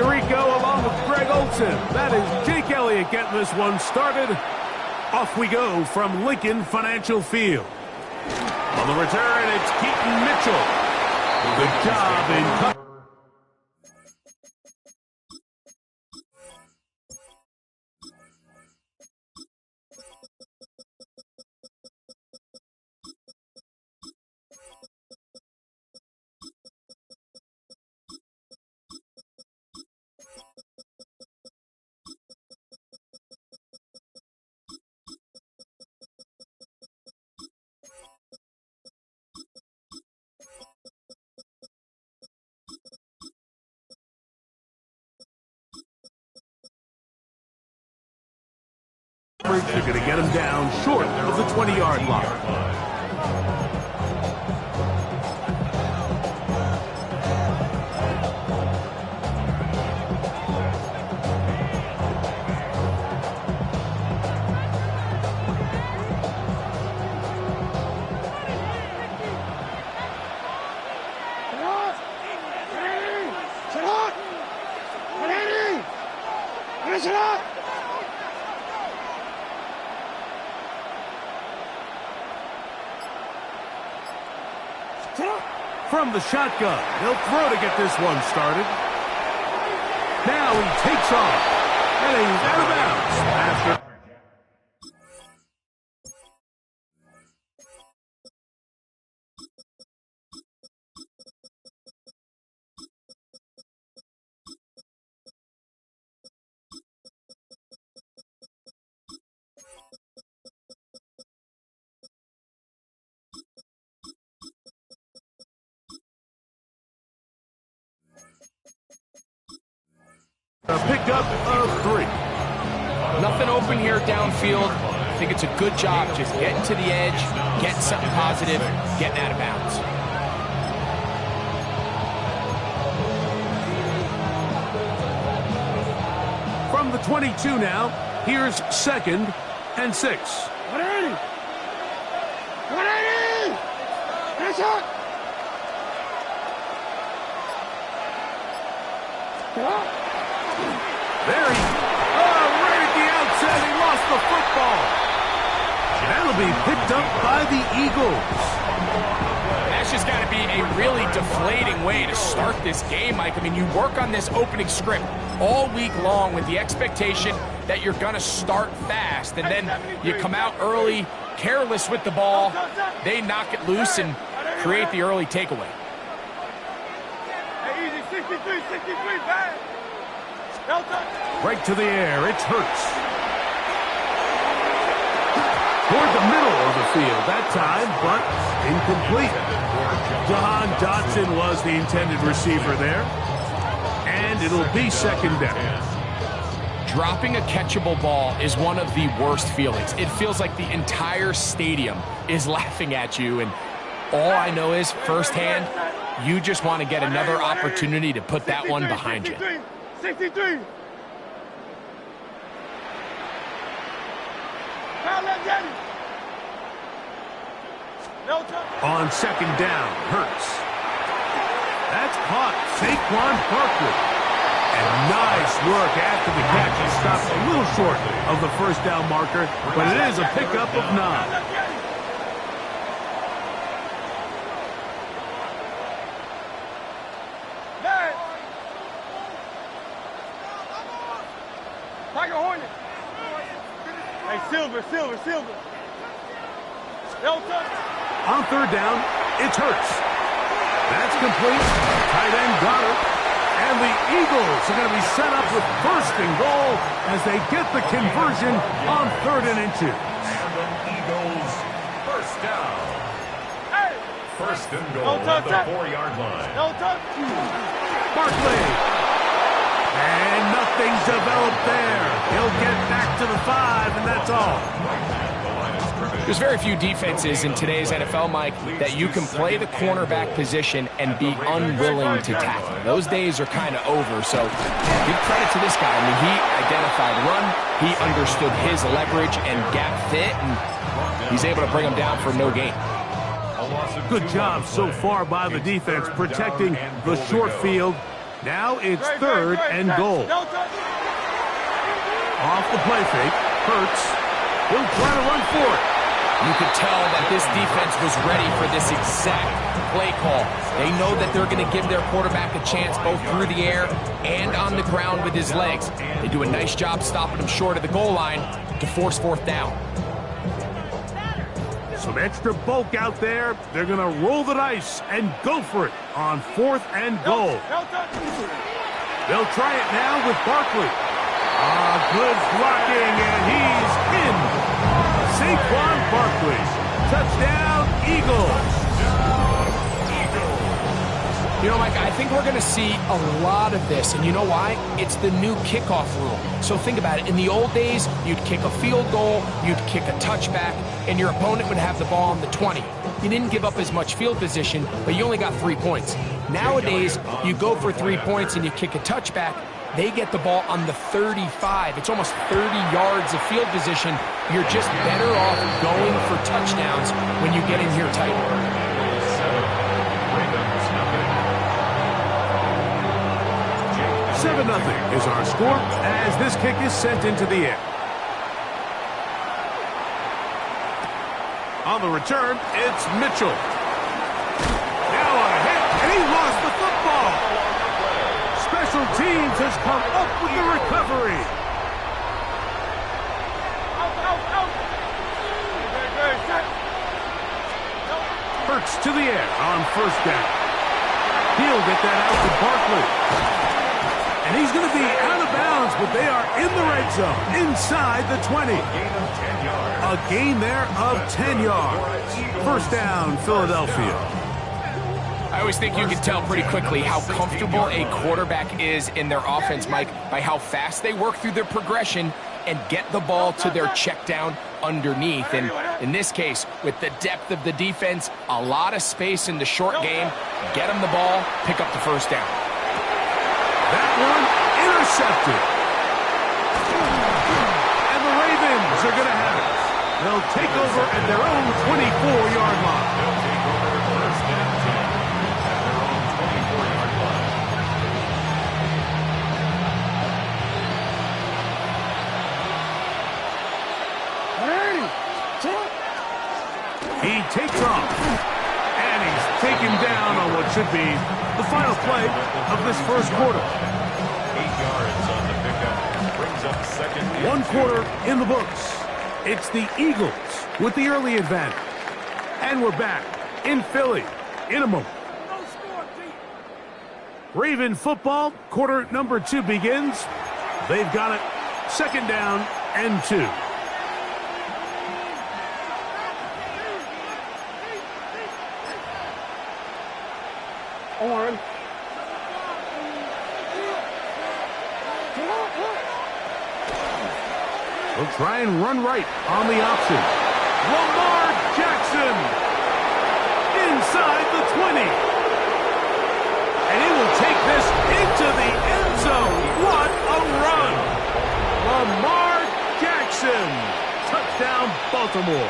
Chirico along with Greg Olson. That is Jake Elliott getting this one started. Off we go from Lincoln Financial Field. On the return, it's Keaton Mitchell. Good job in cover. They're going to get him down short of the 20-yard line. From the shotgun, he'll throw to get this one started. Now he takes off, and he's out of bounds after. A pickup of 3. Nothing open here downfield. I think it's a good job just getting to the edge, getting something positive, getting out of bounds. From the 22 now, here's 2nd and 6. 180! 180! Finish up! There he, right at the outset, he lost the football. That'll be picked up by the Eagles. That's just got to be a really deflating way to start this game, Mike. I mean, you work on this opening script all week long with the expectation that you're going to start fast, and then you come out early, careless with the ball. They knock it loose and create the early takeaway. Hey, easy, 63, bad. Right to the air, it's Hurts. Toward the middle of the field that time, but incomplete. Jahan Dotson was the intended receiver there. And it'll be 2nd down. Dropping a catchable ball is one of the worst feelings. It feels like the entire stadium is laughing at you, and all I know is firsthand, you just want to get another opportunity to put that one behind you. 63. On 2nd down, Hurts. That's caught. Saquon Barkley. And nice work after the catch. He stopped a little short of the 1st down marker, but it is a pickup of 9. Silver. On 3rd down, it's Hurts. That's complete. Tight end got it. And the Eagles are going to be set up with 1st and goal as they get the conversion on 3rd and inches. And the Eagles, 1st down. 1st and goal at the 4-yard line. Barkley. And nothing's developed there. He'll get back to the 5, and that's all. There's very few defenses in today's NFL, Mike, that you can play the cornerback position and be unwilling to tackle. Those days are kind of over, so give credit to this guy. I mean, he identified run, he understood his leverage and gap fit, and he's able to bring him down for no gain. Good job so far by the defense protecting the short field Now it's third and goal. Don't touch. Off the play fake. Hurts. He'll try to run for it. You could tell that this defense was ready for this exact play call. They know that they're going to give their quarterback a chance both through the air and on the ground with his legs. They do a nice job stopping him short of the goal line to force fourth down. Some extra bulk out there. They're going to roll the dice and go for it on fourth and goal. Don't touch. They'll try it now with Barkley. Good blocking, and he's in. Saquon Barkley. Touchdown, Eagles. You know, Mike, I think we're going to see a lot of this, and you know why? It's the new kickoff rule. So think about it. In the old days, you'd kick a field goal, you'd kick a touchback, and your opponent would have the ball on the 20. You didn't give up as much field position, but you only got 3 points. Nowadays, you go for 3 points and you kick a touchback, they get the ball on the 35. It's almost 30 yards of field position. You're just better off going for touchdowns when you get in here tight. 7-0 is our score as this kick is sent into the air. On the return, it's Mitchell. Now a hit, and he lost the football. Special teams has come up with the recovery. Hurts to the air on first down. He'll get that out to Barkley. And he's going to be out of bounds, but they are in the red zone, inside the 20. A gain there of 10 yards. First down, Philadelphia. I always think you can tell pretty quickly how comfortable a quarterback is in their offense, Mike, by how fast they work through their progression and get the ball to their check down underneath. And in this case, with the depth of the defense, a lot of space in the short game, get them the ball, pick up the first down. That one intercepted. And the Ravens are going to have it. They'll take over at their own 24-yard line. They'll take over first and 10 at their own 24-yard line. He takes off. And he's taken down on what should be the final play of this first quarter. 8 yards on the pickup. Brings up second and 1 2. quarter in the books. It's the Eagles with the early advantage. And we're back in Philly in a moment. Raven football, quarter number 2 begins. They've got it. Second down and 2. On. They'll try and run right on the option. Lamar Jackson inside the 20. And he will take this into the end zone. What a run. Lamar Jackson. Touchdown, Baltimore.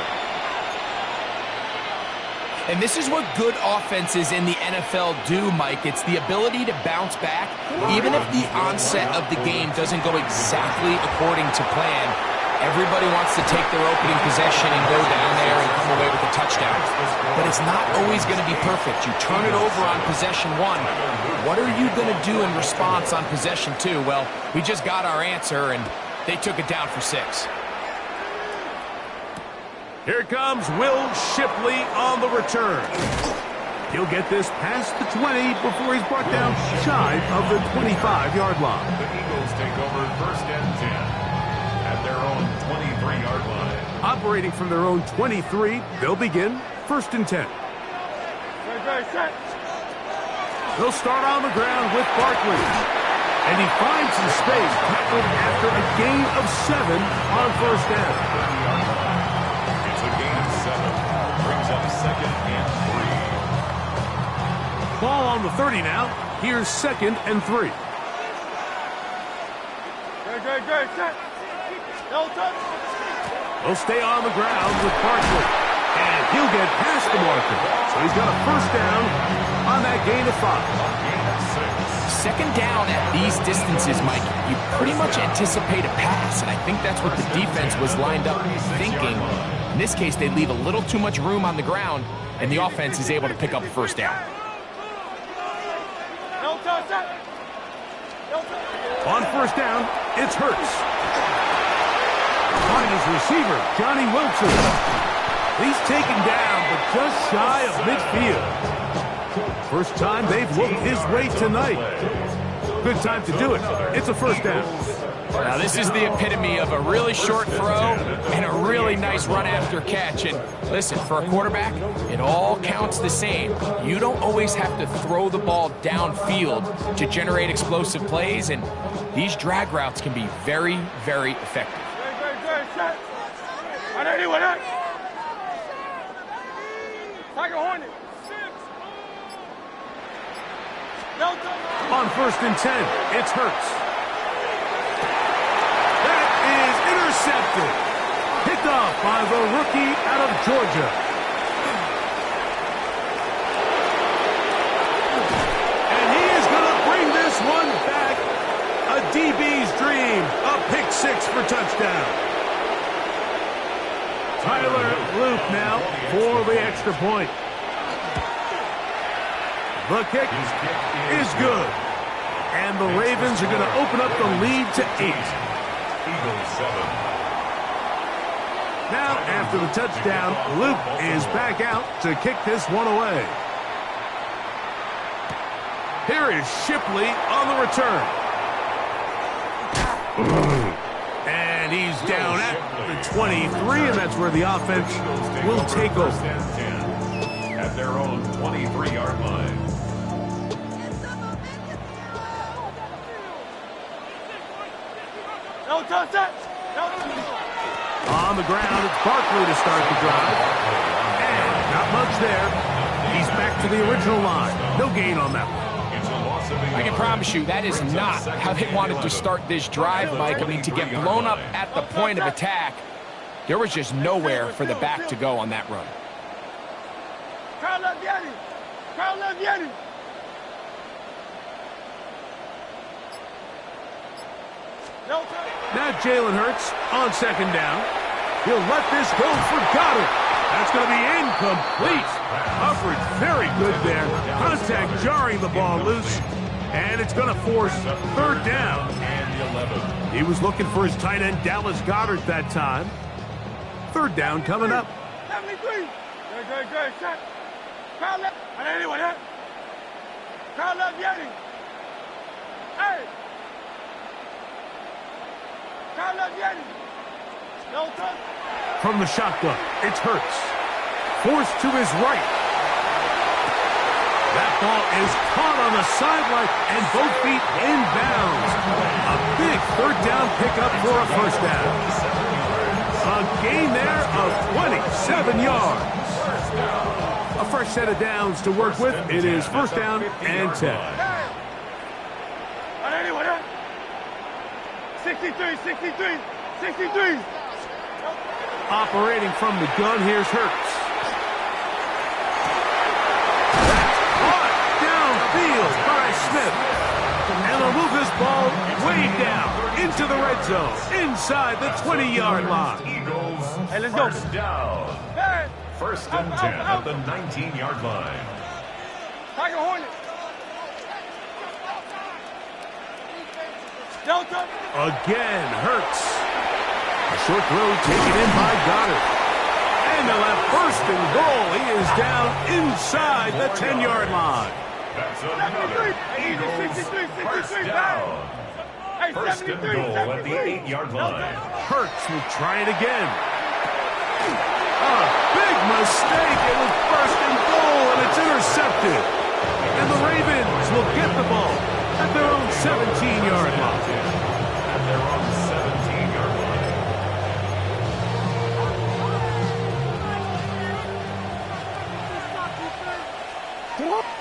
And this is what good offenses in the NFL do, Mike. It's the ability to bounce back, even if the onset of the game doesn't go exactly according to plan. Everybody wants to take their opening possession and go down there and come away with a touchdown. But it's not always going to be perfect. You turn it over on possession 1. What are you going to do in response on possession 2? Well, we just got our answer, and they took it down for 6. Here comes Will Shipley on the return. He'll get this past the 20 before he's brought down shy of the 25-yard line. The Eagles take over first and 10 at their own 23-yard line. Operating from their own 23, they'll begin first and 10. They'll start on the ground with Barkley. And he finds some space tackled after a gain of 7 on first down. It's a gain of 7. Brings up second and 3. Ball on the 30 now. Here's second and 3. Good. Set. No touch. They'll stay on the ground with Barkley. And he'll get past the marker. So he's got a first down on that gain of 5. Gain of 6. second down at these distances, Mike, you pretty much anticipate a pass, and I think that's what the defense was lined up thinking. In this case, they leave a little too much room on the ground, and the offense is able to pick up a first down. On first down, it's Hurts. Find his receiver, Johnny Wilson. He's taken down, but just shy of midfield. First time they've looked his way tonight. Good time to do it. It's a first down. Now, this is the epitome of a really short throw and a really nice run after catch. And listen, for a quarterback, it all counts the same. You don't always have to throw the ball downfield to generate explosive plays, and these drag routes can be very, very effective. On first and 10, it's Hurts. That is intercepted. Picked off by the rookie out of Georgia. And he is going to bring this one back. A DB's dream. A pick six for touchdown. Tyler Luke now for the extra point. The kick is good. And the Ravens are going to open up the lead to 8. Eagles 7. Now, after the touchdown, Luke is back out to kick this one away. Here is Shipley on the return. And he's down at the 23, and that's where the offense will take over. At their own 23-yard line. On the ground, it's Barkley to start the drive. And not much there. He's back to the original line. No gain on that one. I can promise you that is not how they wanted to start this drive, Mike. I mean, to get blown up at the point of attack, there was just nowhere for the back to go on that run. Now Jalen Hurts on second down. He'll let this go for Goddard. That's going to be incomplete. Coverage very good there. Contact jarring the ball loose. And it's going to force third down. He was looking for his tight end, Dallas Goedert, that time. Third down coming up. 73. Good. Crowd left. Crowd left, Yeti. Hey. Crowd left, Yeti. No touch. From the shotgun, it's Hurts. Forced to his right. That ball is caught on the sideline and both feet inbounds. A big third down pickup for a first down. A gain there of 27 yards. A fresh set of downs to work with. It is first down and 10. 63. Operating from the gun, here's Hurts. Downfield by Smith. And they'll move this ball way down into the red zone, inside the 20-yard line. Eagles, hey, let's go. First down. Hey. First and 10 at the 19-yard line. Tiger Hornet. Again, Hurts. A short throw taken in by Goddard. And they'll have first and goal. He is down inside the 10-yard line. That's another Eagles first down. First and goal at the 8-yard line. Hurts will try it again. A big mistake. It was first and goal, and it's intercepted. And the Ravens will get the ball at their own 17-yard line. At their own 17-yard line.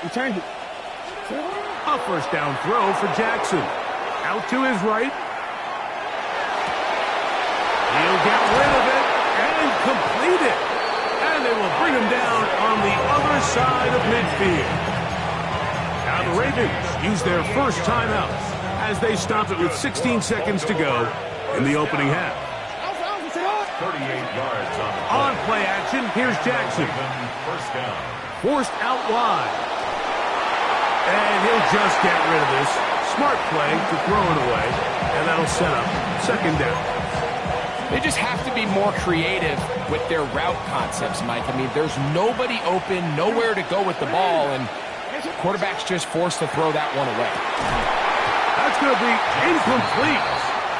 You changed it. A first down throw for Jackson. Out to his right. He'll get rid of it and complete it. And they will bring him down on the other side of midfield. Out Now the Ravens use their first timeout as they stop it with 16 seconds to go in the opening half. 38 yards on play action. Here's Jackson. First down. Forced out wide. And he'll just get rid of this. Smart play to throw it away. And that'll set up second down. They just have to be more creative with their route concepts, Mike. I mean, there's nobody open, nowhere to go with the ball, and the quarterback's just forced to throw that one away. That's going to be incomplete.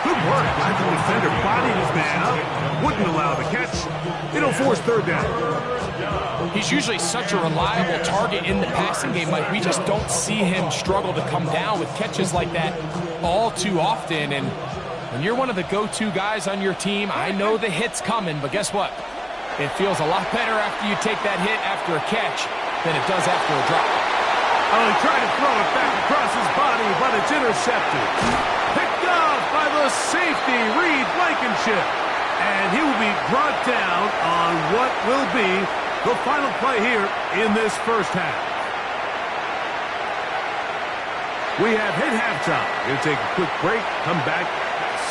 Good work by the defender. Bodied his man up. Wouldn't allow the catch. It'll force third down. He's usually such a reliable target in the passing game, Mike. We just don't see him struggle to come down with catches like that all too often. And when you're one of the go-to guys on your team, I know the hit's coming, but guess what? It feels a lot better after you take that hit after a catch than it does after a drop. Oh, he tried to throw it back across his body, but it's intercepted. Picked off by the safety, Reed Blankenship. And he will be brought down on what will be the final play here in this first half. We have hit halftime. We'll take a quick break, come back,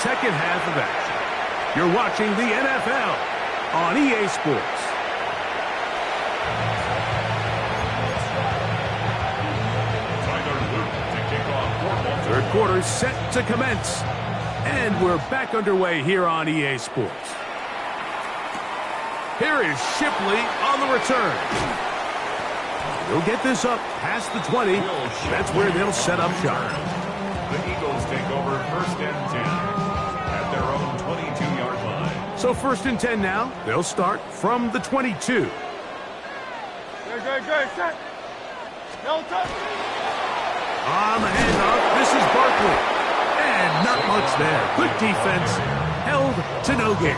second half of action. You're watching the NFL on EA Sports. Third quarter set to commence. And we're back underway here on EA Sports. Here is Shipley on the return. They'll get this up past the 20. That's where they'll set up shop. The Eagles take over first and 10 at their own 22-yard line. So first and 10 now. They'll start from the 22. Good, set. No touch. On the handoff, this is Barkley. And not much there. Good defense. Held to no gain.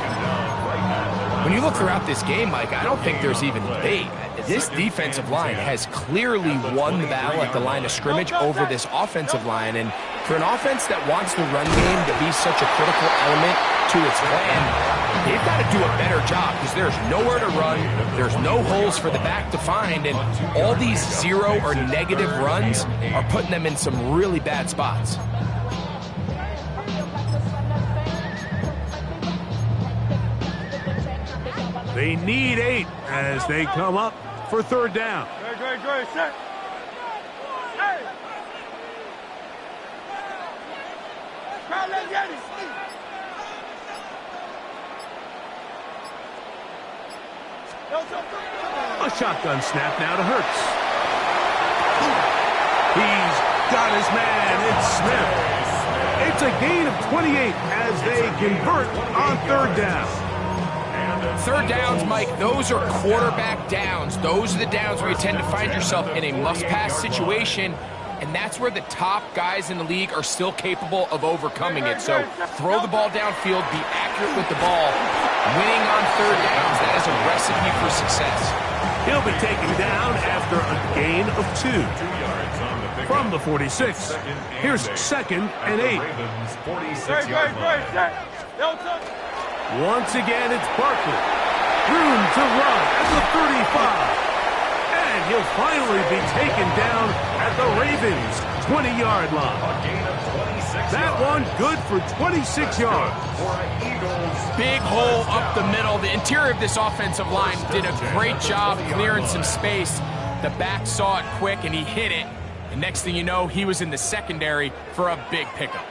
When you look throughout this game, Mike, I don't think there's even debate. This defensive line has clearly won the battle at the line of scrimmage over this offensive line. And for an offense that wants the run game to be such a critical element to its plan, they've got to do a better job because there's nowhere to run. There's no holes for the back to find. And all these zero or negative runs are putting them in some really bad spots. They need 8 as they come up for third down. Good, set. Hey! Let's get it. A shotgun snap now to Hurts. He's got his man. It's Smith. It's a gain of 28 as they convert on third down. Third downs, Mike, those are quarterback downs. Those are the downs where you tend to find yourself in a must-pass situation, and that's where the top guys in the league are still capable of overcoming it. So throw the ball downfield, be accurate with the ball. Winning on third downs, that is a recipe for success. He'll be taken down after a gain of 2. From the 46. Here's second and 8. Once again, it's Barkley. Room to run at the 35. And he'll finally be taken down at the Ravens' 20-yard line. That one good for 26 yards. Big hole up the middle. The interior of this offensive line did a great job clearing some space. The back saw it quick, and he hit it. The next thing you know, he was in the secondary for a big pickup.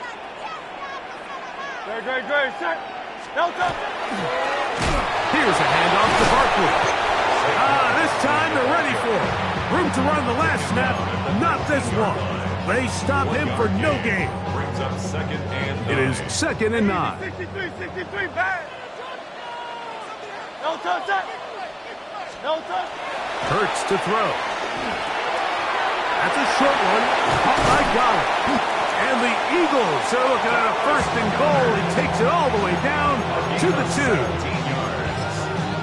Good, set. No touch. Here's a handoff to Barkley. This time they're ready for it. Room to run the last snap, not this one. They stop him for no gain. Brings up second and 9. It is second and 9. 63, bad. No touch. No touch. Hurts to throw. That's a short one. Oh, my God. And the Eagles are looking at a first and goal. He takes it all the way down to the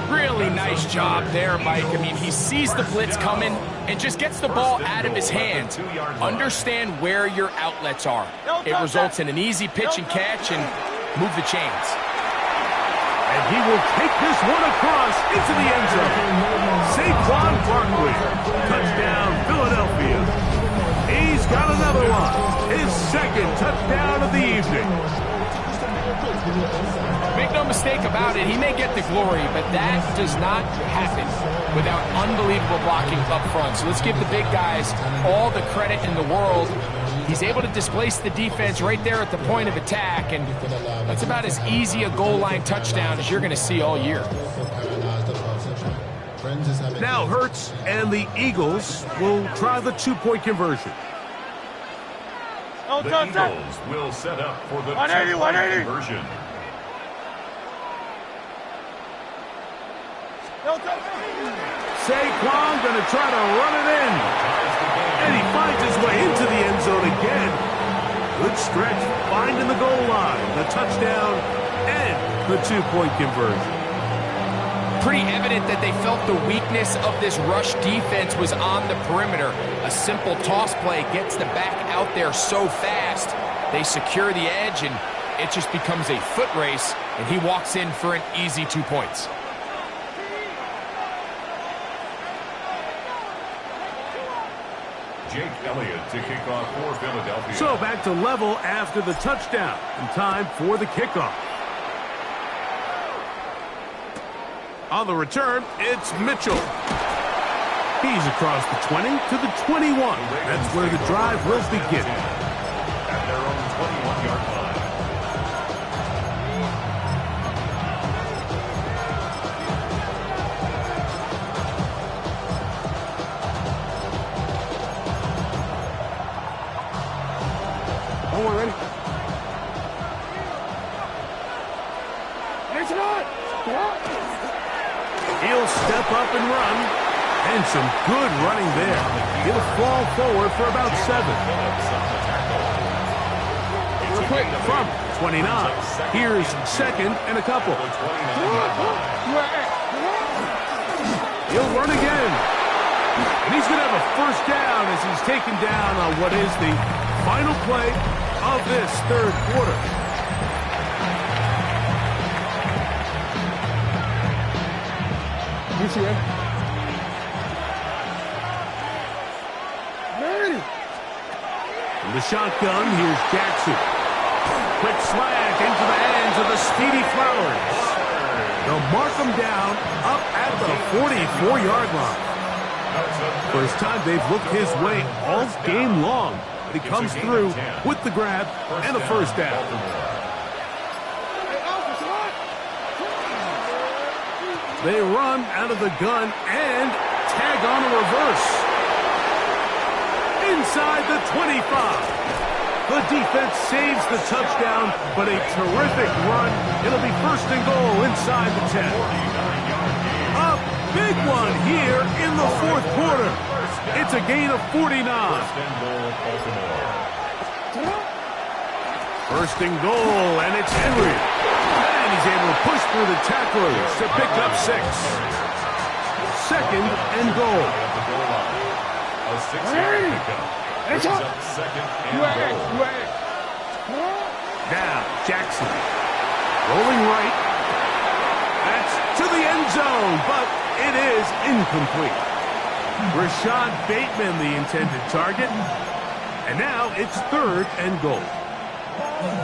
2. Really nice job there, Mike. I mean, he sees the blitz coming and just gets the ball out of his hands. Understand where your outlets are. It results in an easy pitch and catch and move the chains. And he will take this one across into the end zone. Saquon Barkley. Touchdown, Philadelphia. He's touchdown of the evening. Make no mistake about it, he may get the glory, but that does not happen without unbelievable blocking up front. So let's give the big guys all the credit in the world. He's able to displace the defense right there at the point of attack, and that's about as easy a goal line touchdown as you're going to see all year. Now Hurts and the Eagles will try the two-point conversion. The Eagles will set up for the two-point conversion. Saquon going to try to run it in. And he finds his way into the end zone again. Good stretch, finding the goal line, the touchdown, and the two-point conversion. Pretty evident that they felt the weakness of this rush defense was on the perimeter. A simple toss play gets the back out there so fast. They secure the edge, and it just becomes a foot race, and he walks in for an easy 2 points. Jake Elliott to kick off for Philadelphia. So back to level after the touchdown. And time for the kickoff. On the return, it's Mitchell. He's across the 20 to the 21. That's where the drive will begin. At their own 21-yard line. Oh, we're ready. He'll step up and run. And some good running there. He'll fall forward for about 7. Real quick from 29. Here's second and a couple. He'll run again. And he's going to have a first down as he's taken down on what is the final play of this third quarter. You see it? From the shotgun, here's Jackson. Quick slant into the hands of the speedy Flowers. They'll mark him down up at the 44-yard line. First time they've looked his way all game long. But he comes through with the grab and a first down. They run out of the gun and tag on a reverse. Inside the 25. The defense saves the touchdown, but a terrific run. It'll be first and goal inside the 10. A big one here in the fourth quarter. It's a gain of 49. First and goal, and it's Henry. And he's able to push through the tacklers to pick up 6. Second and goal. A 6-yard pickup. Brings up second and goal. Now, Jackson. Rolling right. That's to the end zone, but it is incomplete. Rashad Bateman, the intended target. And now it's third and goal.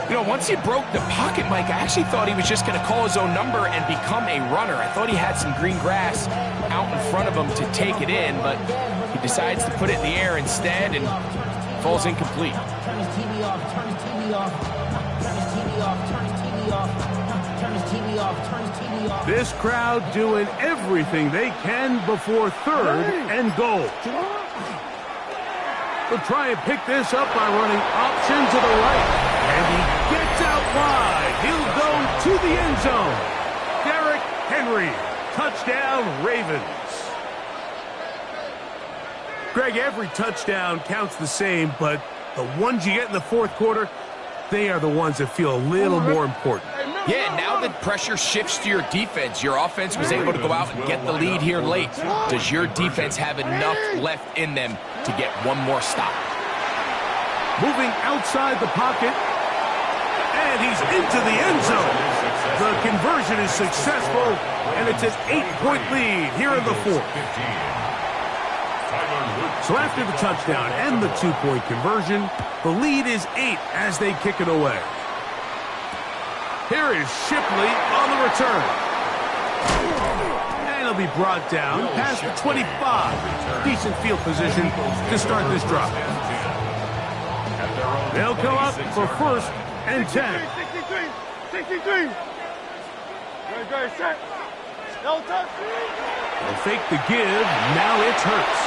You know, once he broke the pocket, Mike, I actually thought he was just going to call his own number and become a runner. I thought he had some green grass out in front of him to take it in, but he decides to put it in the air instead and falls incomplete. Turn his TV off, turn his TV off, turn his TV off, turn his TV off, turn his TV off, turn his TV off. This crowd doing everything they can before third and goal. They'll try and pick this up by running option to the right. And he gets out wide. He'll go to the end zone. Derrick Henry. Touchdown, Ravens. Greg, every touchdown counts the same, but the ones you get in the fourth quarter, they are the ones that feel a little more important. Yeah, now that pressure shifts to your defense, your offense was able to go out and get the lead here late. Does your defense have enough left in them to get one more stop? Moving outside the pocket, and he's into the end zone. The conversion is successful, and it's an 8-point lead here in the fourth. So after the touchdown and the 2-point conversion, the lead is 8 as they kick it away. Here is Shipley on the return. And he'll be brought down past the 25. Decent field position to start this drive. They'll come up for 1st and 10. 63. Good, set. No touch. They'll fake the give. Now it's Hurts.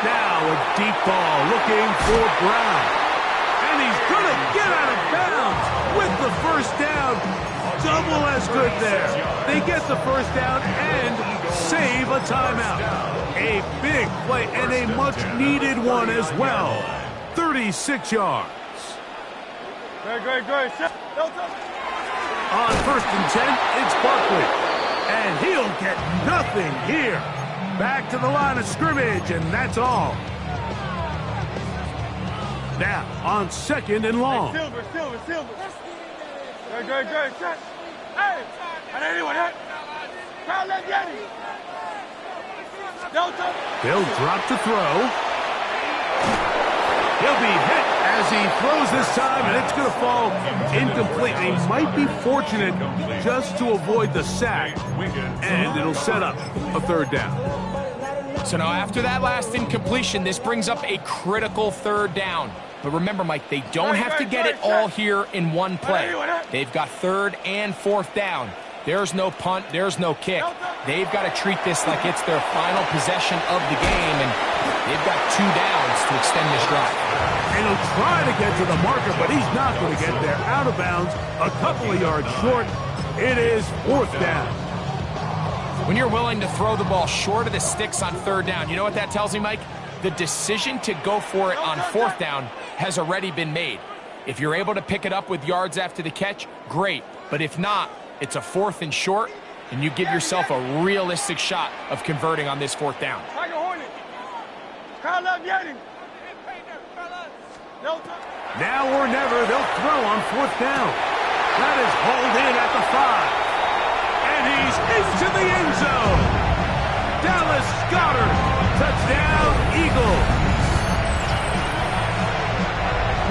Now a deep ball looking for Brown. And he's going to get out of bounds with the 1st down. Double as good there. They get the 1st down and save a timeout. A big play and a much-needed one as well. 36 yards. Good. Set. No touch. On 1st and 10, it's Barkley. And he'll get nothing here. Back to the line of scrimmage, and that's all. Now, on 2nd and long. Hey, Silver. Good. Set. Hey, and anyone hit? Crowd let get it. No touch. They'll drop to throw. He'll be hit as he throws this time, and it's going to fall incomplete. He might be fortunate just to avoid the sack, and it'll set up a 3rd down. So now after that last incompletion, this brings up a critical 3rd down. But remember, Mike, they don't have to get it all here in one play. They've got 3rd and 4th down. There's no punt, there's no kick. They've got to treat this like it's their final possession of the game, and they've got 2 downs to extend this drive. And he'll try to get to the marker, but he's not going to get there. Out of bounds, a couple of yards short. It is 4th down. When you're willing to throw the ball short of the sticks on 3rd down, you know what that tells me, Mike? The decision to go for it on 4th down has already been made. If you're able to pick it up with yards after the catch, great. But if not, it's a 4th and short, and you give yourself a realistic shot of converting on this 4th down. Like a hornet. Crowd love getting. No touch. Now or never, they'll throw on 4th down. That is hauled in at the 5. And he's into the end zone. Dallas Goedert. Touchdown, Eagles.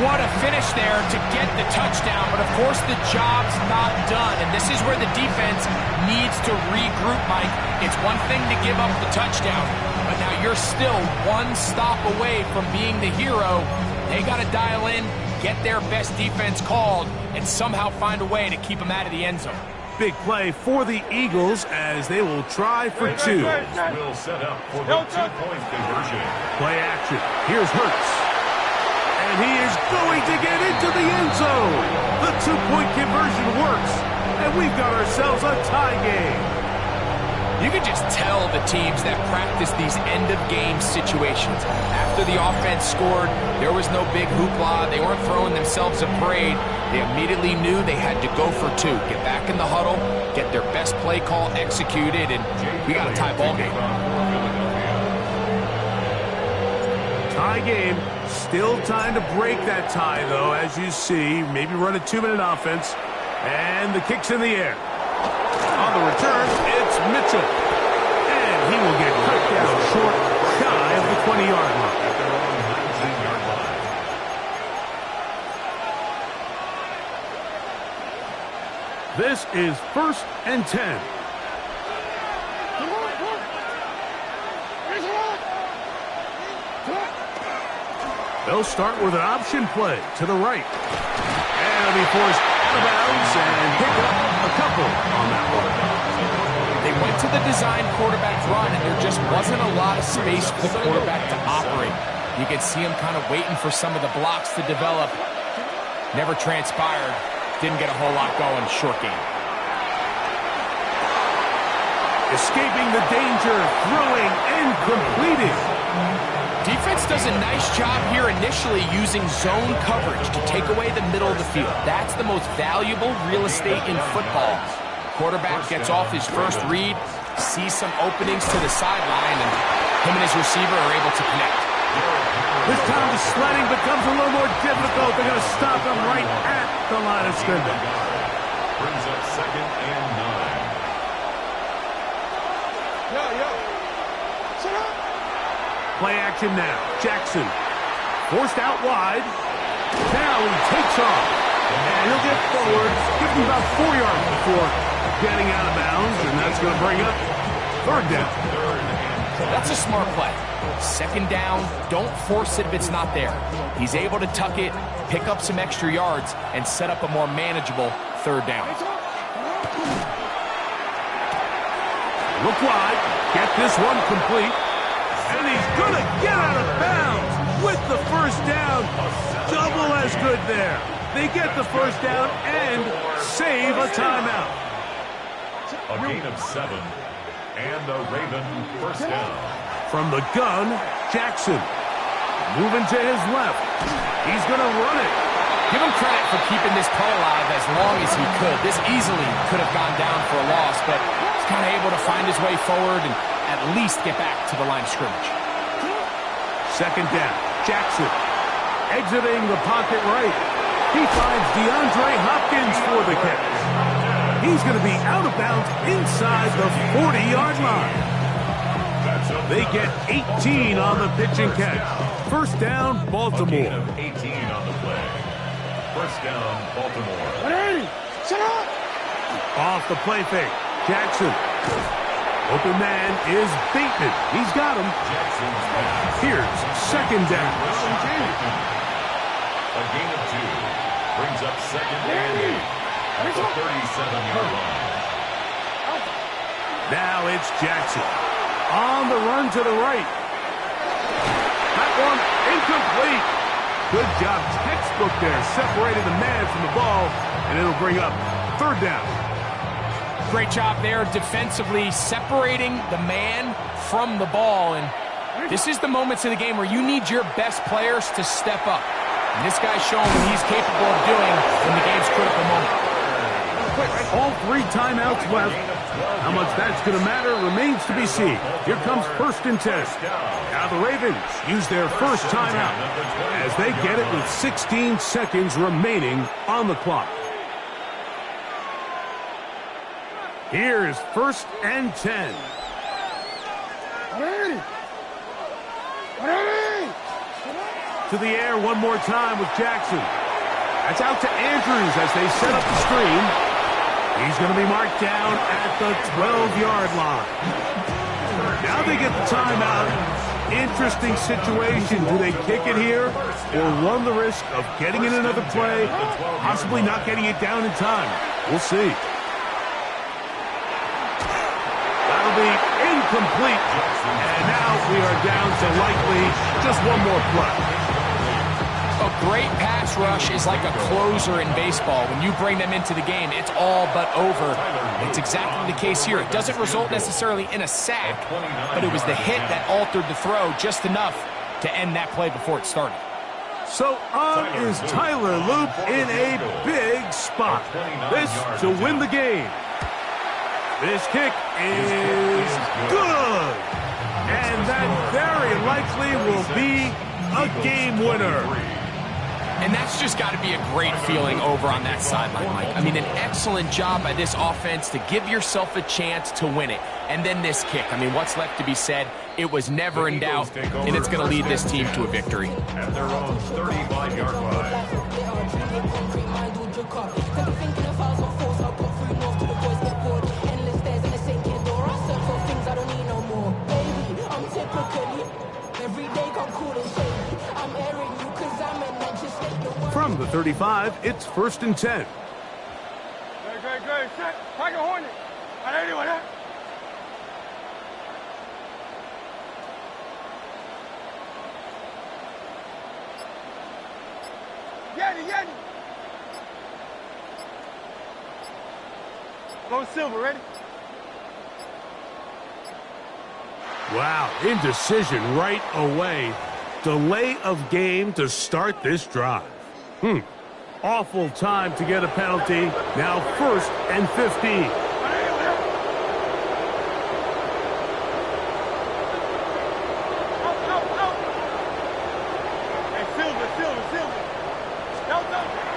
What a finish there to get the touchdown, but of course the job's not done, and this is where the defense needs to regroup, Mike. It's one thing to give up the touchdown, but now you're still one stop away from being the hero. They got to dial in, get their best defense called, and somehow find a way to keep them out of the end zone. Big play for the Eagles as they will try for 2. Will set up for the 2-point conversion. Play action. Here's Hurts. And he is going to get into the end zone. The 2-point conversion works. And we've got ourselves a tie game. You can just tell the teams that practice these end-of-game situations. After the offense scored, there was no big hoopla. They weren't throwing themselves a parade. They immediately knew they had to go for 2. Get back in the huddle, get their best play call executed, and we got a tie ball game. Tie game. Still time to break that tie, though, as you see. Maybe run a 2-minute offense. And the kick's in the air. On the return, it's Mitchell. And he will get cut down short, shy of the 20-yard line. This is 1st and 10. They'll start with an option play to the right. And it'll be forced out of bounds and pick up a couple on that one. They went to the design quarterback run, and there just wasn't a lot of space for the quarterback to operate. You can see him kind of waiting for some of the blocks to develop. Never transpired. Didn't get a whole lot going. Short game. Escaping the danger, throwing and completing. Defense does a nice job here initially using zone coverage to take away the middle of the field. That's the most valuable real estate in football. Quarterback gets off his first read, sees some openings to the sideline, and him and his receiver are able to connect. This time the sledding becomes a little more difficult. They're going to stop him right at the line of scrimmage. Brings up 2nd and 9. Yo. Sit up. Play action now. Jackson. Forced out wide. Now he takes off. And he'll get forward. Give him about 4 yards before getting out of bounds. And that's going to bring up third down. That's a smart play. Second down, don't force it if it's not there. He's able to tuck it, pick up some extra yards, and set up a more manageable third down. Look wide. Get this one complete. And he's going to get out of bounds with the first down. Double as good there. They get the first down and save a timeout. A gain of 7. And a Raven first down. From the gun, Jackson. Moving to his left. He's going to run it. Give him credit for keeping this play alive as long as he could. This easily could have gone down for a loss, but he's kind of able to find his way forward and at least get back to the line of scrimmage. Second down, Jackson. Exiting the pocket right. He finds DeAndre Hopkins for the catch. He's going to be out of bounds inside the 40-yard line. They get 18 on the pitch and catch. First down, Baltimore. A gain of 18 on the play. First down, Baltimore. Shut up! Off the play fake, Jackson. Open man is Bateman. He's got him. Jackson's pass. Here's second down. A gain of 2. Brings up second and 8 at the 37-yard line. Now it's Jackson. On the run to the right. That one incomplete. Good job, textbook there. Separated the man from the ball, and it'll bring up third down. Great job there defensively, separating the man from the ball. And this is the moments in the game where you need your best players to step up. And this guy's showing what he's capable of doing in the game's critical moment. All 3 timeouts left. How much that's going to matter remains to be seen. Here comes first and 10. Now the Ravens use their first timeout as they get it with 16 seconds remaining on the clock. Here's first and 10. To the air one more time with Jackson. That's out to Andrews as they set up the screen. He's going to be marked down at the 12-yard line. Now they get the timeout. Interesting situation. Do they kick it here or run the risk of getting in another play, possibly not getting it down in time? We'll see. That'll be incomplete. And now we are down to likely just one more play. A great pass rush is like a closer in baseball. When you bring them into the game, it's all but over. It's exactly the case here. It doesn't result necessarily in a sack, but it was the hit that altered the throw just enough to end that play before it started. So on is Tyler Loop in a big spot. This to win the game. This kick is good. And that very likely will be a game winner. And that's just got to be a great feeling over on that sideline, Mike. I mean, an excellent job by this offense to give yourself a chance to win it. And then this kick. I mean, what's left to be said? It was never in doubt, and it's going to lead this team to a victory. At their own 35-yard line. From the 35, it's first and 10. Great. Set. Pocket Hornet. Anyone, huh? Yeti. Go Silver, ready? Wow, indecision right away. Delay of game to start this drive. Awful time to get a penalty. Now first and 15.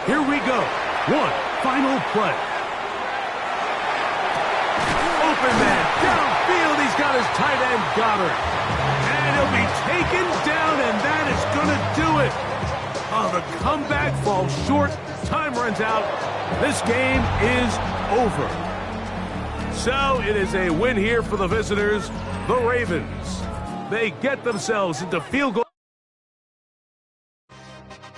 Here we go. One final play. Open man downfield. He's got his tight end Goddard. And he'll be taken down, and that is going to do it. Oh, the comeback falls short. Time runs out. This game is over. So it is a win here for the visitors, the Ravens. They get themselves into field goal.